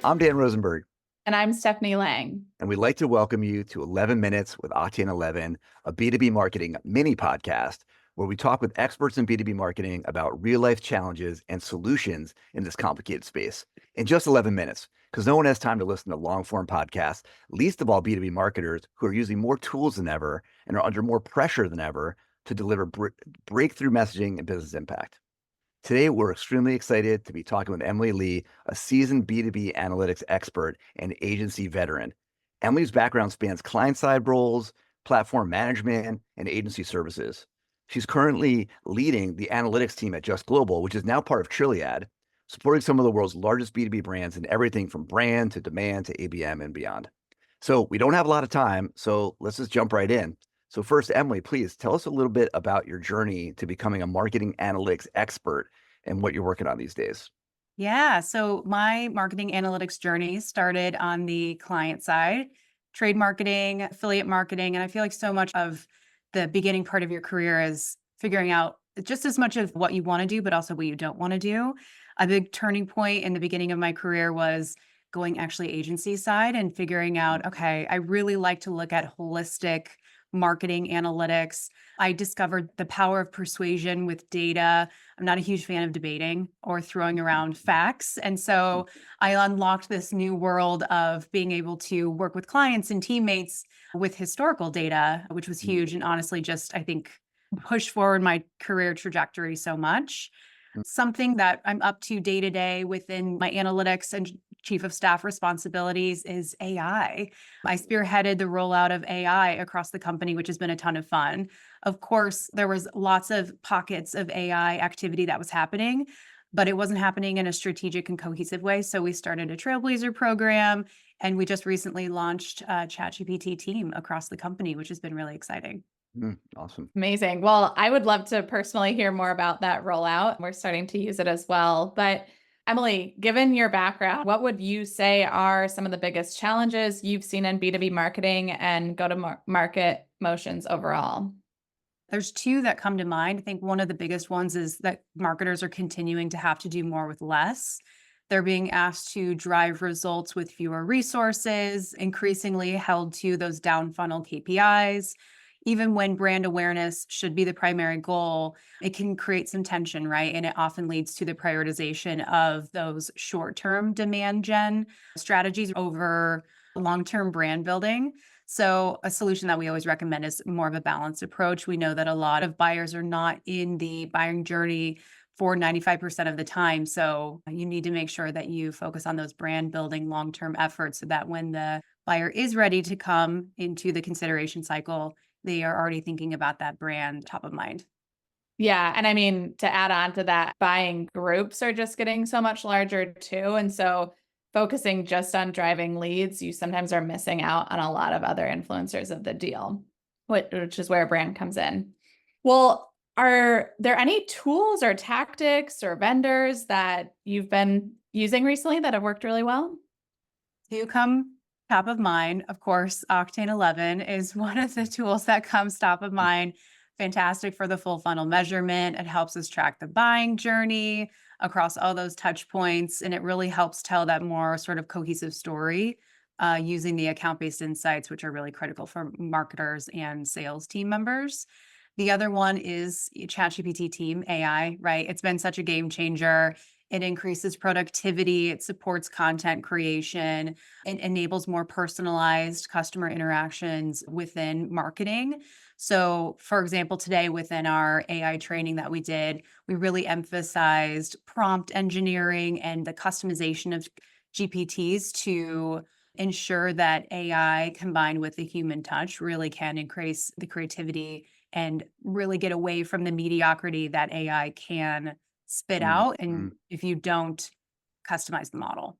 I'm Dan Rosenberg, And I'm Stephany Lang. and we'd like to welcome you to 11 Minutes with Octane 11, a B2B marketing mini podcast where we talk with experts in B2B marketing about real life challenges and solutions in this complicated space in just 11 minutes, because no one has time to listen to long form podcasts, least of all B2B marketers who are using more tools than ever and are under more pressure than ever to deliver breakthrough messaging and business impact. Today, we're extremely excited to be talking with Emilie Lee, a seasoned B2B analytics expert and agency veteran. Emily's background spans client-side roles, platform management, and agency services. She's currently leading the analytics team at JustGlobal, which is now part of Trilliad, supporting some of the world's largest B2B brands in everything from brand to demand to ABM and beyond. So we don't have a lot of time, so let's just jump right in. So first, Emilie, please tell us a little bit about your journey to becoming a marketing analytics expert and what you're working on these days. Yeah, so my marketing analytics journey started on the client side, trade marketing, affiliate marketing, and I feel like so much of the beginning part of your career is figuring out just as much of what you want to do, but also what you don't want to do. A big turning point in the beginning of my career was going actually agency side and figuring out, okay, I really like to look at holistic marketing analytics. I discovered the power of persuasion with data. I'm not a huge fan of debating or throwing around facts. And so I unlocked this new world of being able to work with clients and teammates with historical data, which was huge. And honestly, just I think pushed forward my career trajectory so much. Something that I'm up to day to day within my analytics and chief of staff responsibilities is AI. I spearheaded the rollout of AI across the company, which has been a ton of fun. Of course, there was lots of pockets of AI activity that was happening, but it wasn't happening in a strategic and cohesive way. So we started a Trailblazer program, and we just recently launched a ChatGPT team across the company, which has been really exciting. Awesome. Amazing. Well, I would love to personally hear more about that rollout. We're starting to use it as well. But Emilie, given your background, what would you say are some of the biggest challenges you've seen in B2B marketing and go-to-market motions overall? There's two that come to mind. I think one of the biggest ones is that marketers are continuing to have to do more with less. They're being asked to drive results with fewer resources, increasingly held to those down funnel KPIs. Even when brand awareness should be the primary goal, it can create some tension, right? And it often leads to the prioritization of those short-term demand gen strategies over long-term brand building. So a solution that we always recommend is more of a balanced approach. We know that a lot of buyers are not in the buying journey for 95% of the time. So you need to make sure that you focus on those brand building long-term efforts so that when the buyer is ready to come into the consideration cycle, they are already thinking about that brand top of mind. Yeah. And I mean, to add on to that, buying groups are just getting so much larger too. And so focusing just on driving leads, you sometimes are missing out on a lot of other influencers of the deal, which is where a brand comes in. Well, are there any tools or tactics or vendors that you've been using recently that have worked really well? Do come top of mind, of course, Octane 11 is one of the tools that comes top of mind. Fantastic for the full funnel measurement. It helps us track the buying journey across all those touch points, and it really helps tell that more sort of cohesive story using the account-based insights, which are really critical for marketers and sales team members. The other one is ChatGPT Team AI, right? It's been such a game changer. It increases productivity, it supports content creation, it enables more personalized customer interactions within marketing. So, for example, today within our AI training that we did, we really emphasized prompt engineering and the customization of GPTs to ensure that AI combined with the human touch really can increase the creativity and really get away from the mediocrity that AI can spit out, and if you don't customize the model.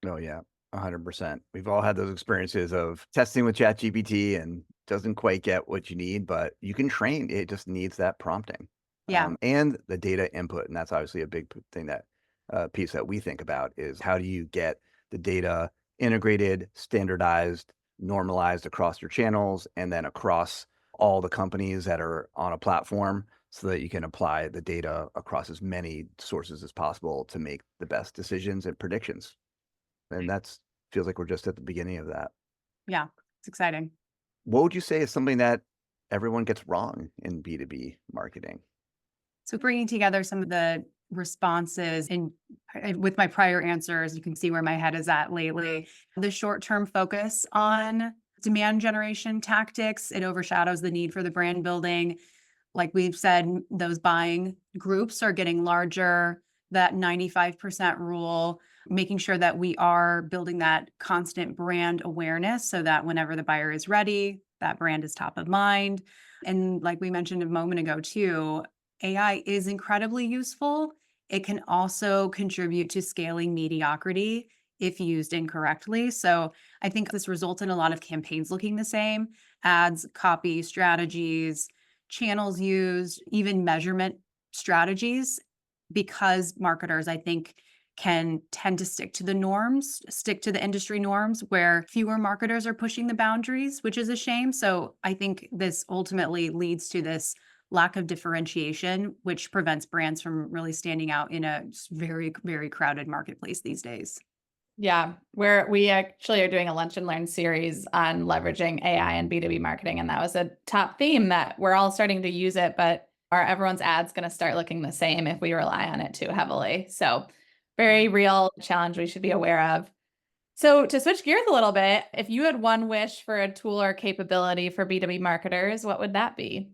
Oh yeah, 100%. We've all had those experiences of testing with ChatGPT and doesn't quite get what you need, but you can train. It just needs that prompting, Yeah. and the data input, and that's obviously a big thing that piece that we think about is how do you get the data integrated, standardized, normalized across your channels, and then across all the companies that are on a platform so that you can apply the data across as many sources as possible to make the best decisions and predictions. And that's feels like we're just at the beginning of that. Yeah, it's exciting. What would you say is something that everyone gets wrong in B2B marketing? So bringing together some of the responses with my prior answers, you can see where my head is at lately. The short-term focus on demand generation tactics, it overshadows the need for the brand building. Like we've said, those buying groups are getting larger, that 95% rule, making sure that we are building that constant brand awareness so that whenever the buyer is ready, that brand is top of mind. And like we mentioned a moment ago too, AI is incredibly useful. It can also contribute to scaling mediocrity if used incorrectly. So I think this results in a lot of campaigns looking the same: ads, copy, strategies, channels used, even measurement strategies, because marketers, I think, can tend to stick to the norms, stick to the industry norms, where fewer marketers are pushing the boundaries, which is a shame. So I think this ultimately leads to this lack of differentiation, which prevents brands from really standing out in a very, very crowded marketplace these days. Yeah, we actually are doing a lunch and learn series on leveraging AI and B2B marketing. And that was a top theme, that we're all starting to use it, but are everyone's ads going to start looking the same if we rely on it too heavily? So very real challenge we should be aware of. So to switch gears a little bit, if you had one wish for a tool or capability for B2B marketers, what would that be?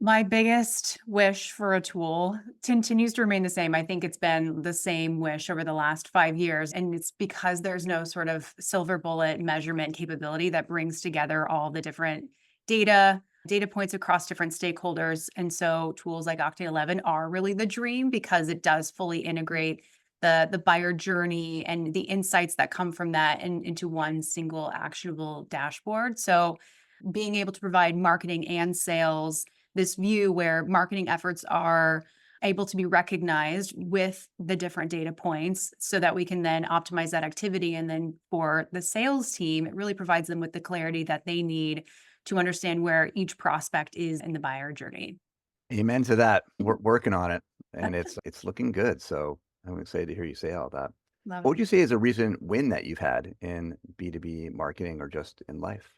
My biggest wish for a tool continues to remain the same. I think it's been the same wish over the last 5 years. And it's because there's no sort of silver bullet measurement capability that brings together all the different data points across different stakeholders. And so tools like Octane 11 are really the dream, because it does fully integrate the buyer journey and the insights that come from that into one single actionable dashboard. So being able to provide marketing and sales this view where marketing efforts are able to be recognized with the different data points so that we can then optimize that activity. And then for the sales team, it really provides them with the clarity that they need to understand where each prospect is in the buyer journey. Amen to that. We're working on it, and it's looking good. So I'm excited to hear you say all that. Love What it. would you say is a recent win that you've had in B2B marketing or just in life?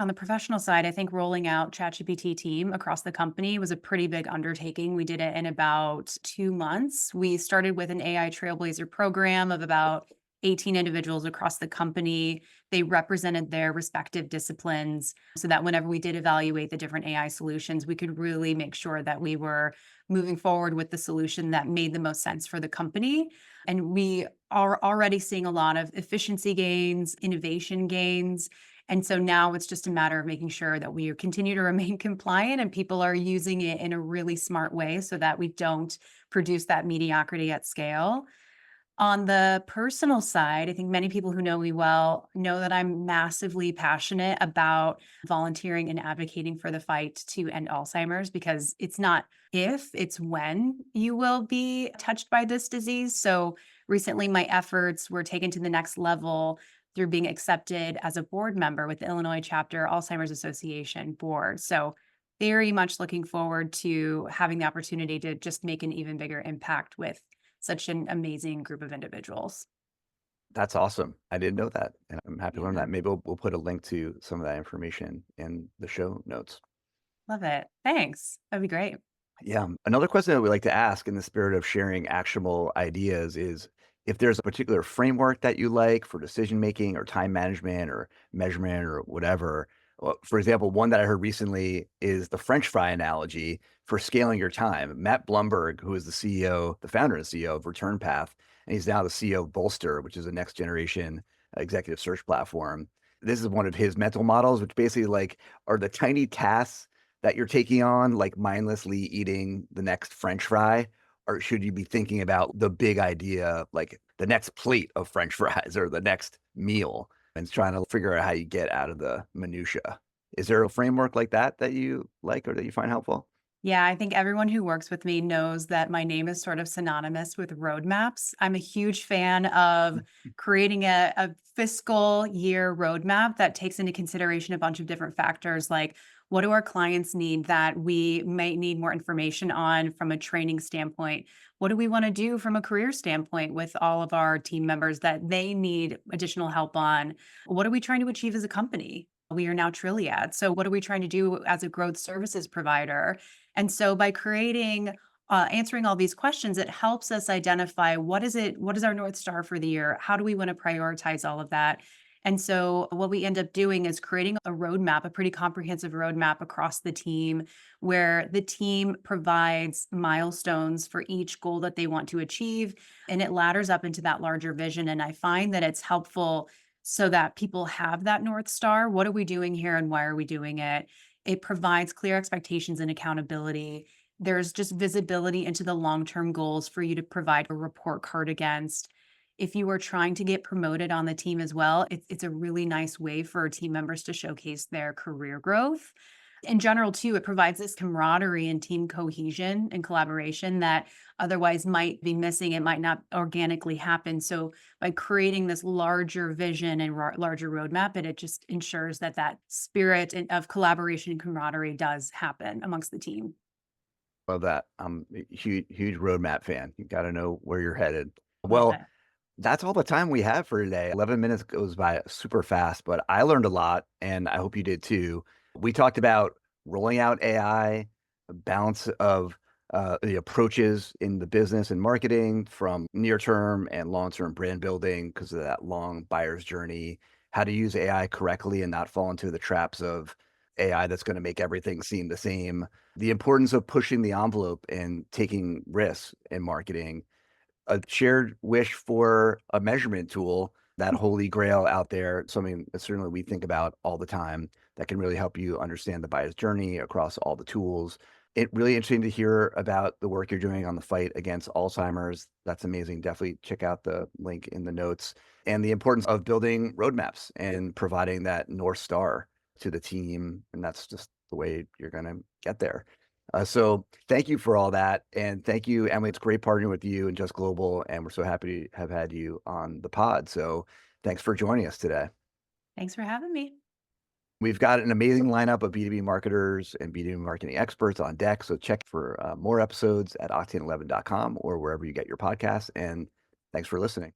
On the professional side, I think rolling out ChatGPT team across the company was a pretty big undertaking. We did it in about 2 months. We started with an AI Trailblazer program of about 18 individuals across the company. They represented their respective disciplines so that whenever we did evaluate the different AI solutions, we could really make sure that we were moving forward with the solution that made the most sense for the company. And we are already seeing a lot of efficiency gains, innovation gains. And so now it's just a matter of making sure that we continue to remain compliant and people are using it in a really smart way so that we don't produce that mediocrity at scale. On the personal side, I think many people who know me well know that I'm massively passionate about volunteering and advocating for the fight to end Alzheimer's, because it's not if, it's when you will be touched by this disease. So recently, my efforts were taken to the next level through being accepted as a board member with the Illinois Chapter Alzheimer's Association board. So very much looking forward to having the opportunity to just make an even bigger impact with such an amazing group of individuals. That's awesome. I didn't know that, and I'm happy to learn Yeah. that. Maybe we'll put a link to some of that information in the show notes. Love it. Thanks. That'd be great. Yeah. Another question that we like to ask in the spirit of sharing actionable ideas is if there's a particular framework that you like for decision making or time management or measurement or whatever. Well, for example, one that I heard recently is the French fry analogy for scaling your time. Matt Blumberg, who is the CEO, the founder and CEO of Return Path, and he's now the CEO of Bolster, which is a next generation executive search platform. This is one of his mental models, which basically like are the tiny tasks that you're taking on, like mindlessly eating the next French fry? Or should you be thinking about the big idea, like the next plate of French fries or the next meal, and trying to figure out how you get out of the minutia? Is there a framework like that that you like or that you find helpful? Yeah, I think everyone who works with me knows that my name is sort of synonymous with roadmaps. I'm a huge fan of creating a fiscal year roadmap that takes into consideration a bunch of different factors like What do our clients need that we might need more information on from a training standpoint? What do we want to do from a career standpoint with all of our team members that they need additional help on? What are we trying to achieve as a company? We are now Trilliad. So, what are we trying to do as a growth services provider? And so, by answering all these questions, it helps us identify what is our North Star for the year? How do we want to prioritize all of that? And so what we end up doing is creating a roadmap, a pretty comprehensive roadmap across the team, where the team provides milestones for each goal that they want to achieve. And it ladders up into that larger vision. And I find that it's helpful so that people have that North Star. What are we doing here and why are we doing it? It provides clear expectations and accountability. There's just visibility into the long-term goals for you to provide a report card against. If you are trying to get promoted on the team as well, it's a really nice way for team members to showcase their career growth. In general, too, it provides this camaraderie and team cohesion and collaboration that otherwise might be missing. It might not organically happen. So by creating this larger vision and larger roadmap, it just ensures that that spirit of collaboration and camaraderie does happen amongst the team. Love that. I'm a huge roadmap fan. You got to know where you're headed. Love Well, that. that's all the time we have for today. 11 minutes goes by super fast, but I learned a lot and I hope you did too. We talked about rolling out AI, a balance of the approaches in the business and marketing from near term and long term brand building because of that long buyer's journey, how to use AI correctly and not fall into the traps of AI that's going to make everything seem the same, the importance of pushing the envelope and taking risks in marketing, a shared wish for a measurement tool, that holy grail out there, something that certainly we think about all the time that can really help you understand the buyer's journey across all the tools. It really interesting to hear about the work you're doing on the fight against Alzheimer's. That's amazing. Definitely check out the link in the notes, and the importance of building roadmaps and providing that North Star to the team. And that's just the way you're going to get there. So thank you for all that. And thank you, Emily. It's great partnering with you and JustGlobal. And we're so happy to have had you on the pod. So thanks for joining us today. Thanks for having me. We've got an amazing lineup of B2B marketers and B2B marketing experts on deck. So check for more episodes at octane11.com or wherever you get your podcasts. And thanks for listening.